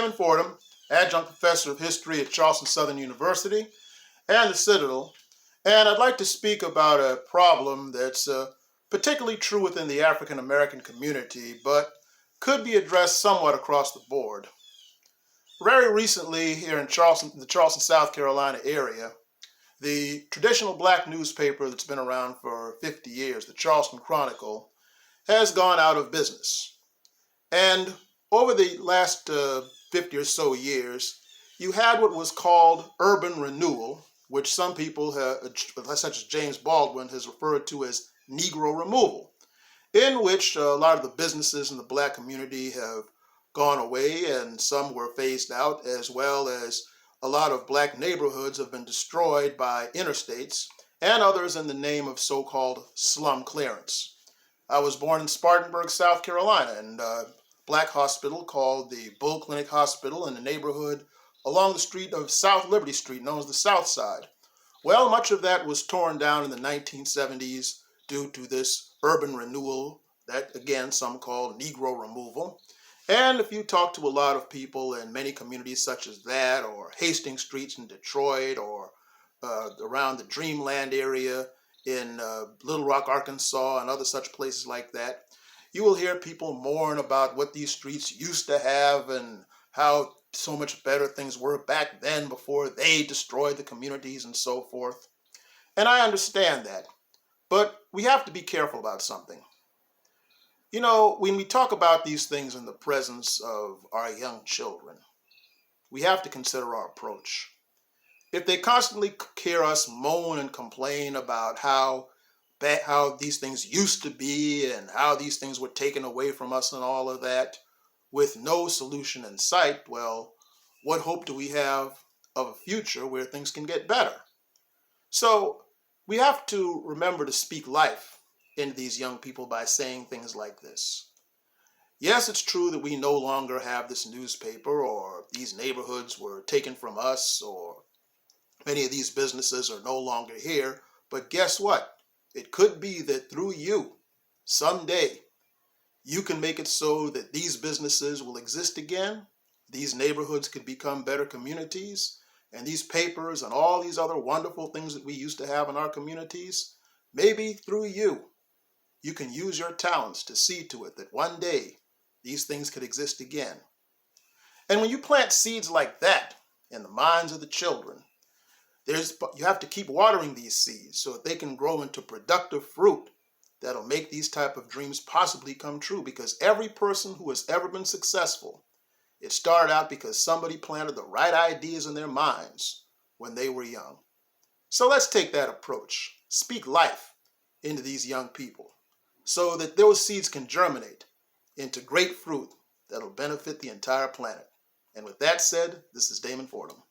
Damon Fordham, Adjunct Professor of History at Charleston Southern University and the Citadel, and I'd like to speak about a problem that's particularly true within the African American community, but could be addressed somewhat across the board. Very recently, here in the Charleston, South Carolina area, the traditional black newspaper that's been around for 50 years, the Charleston Chronicle, has gone out of business. And over the last 50 or so years, you had what was called urban renewal, which some people, such as James Baldwin, has referred to as Negro removal, in which a lot of the businesses in the black community have gone away and some were phased out, as well as a lot of black neighborhoods have been destroyed by interstates and others in the name of so-called slum clearance. I was born in Spartanburg, South Carolina, and a black hospital called the Bull Clinic Hospital in the neighborhood along the street of South Liberty Street, known as the South Side. Well, much of that was torn down in the 1970s due to this urban renewal that, again, some call Negro removal. And if you talk to a lot of people in many communities such as that, or Hastings Streets in Detroit, or around the Dreamland area in Little Rock, Arkansas, and other such places like that, you will hear people mourn about what these streets used to have and how so much better things were back then before they destroyed the communities and so forth. And I understand that, but we have to be careful about something. You know, when we talk about these things in the presence of our young children, we have to consider our approach. If they constantly hear us moan and complain about how these things used to be and how these things were taken away from us and all of that, with no solution in sight, well, what hope do we have of a future where things can get better? So we have to remember to speak life into these young people by saying things like this. Yes, it's true that we no longer have this newspaper, or these neighborhoods were taken from us, or many of these businesses are no longer here, but guess what? It could be that through you, someday, you can make it so that these businesses will exist again, these neighborhoods could become better communities, and these papers and all these other wonderful things that we used to have in our communities, maybe through you, you can use your talents to see to it that one day these things could exist again. And when you plant seeds like that in the minds of the children, you have to keep watering these seeds so that they can grow into productive fruit that'll make these type of dreams possibly come true, because every person who has ever been successful, it started out because somebody planted the right ideas in their minds when they were young. So let's take that approach. Speak life into these young people so that those seeds can germinate into great fruit that'll benefit the entire planet. And with that said, this is Damon Fordham.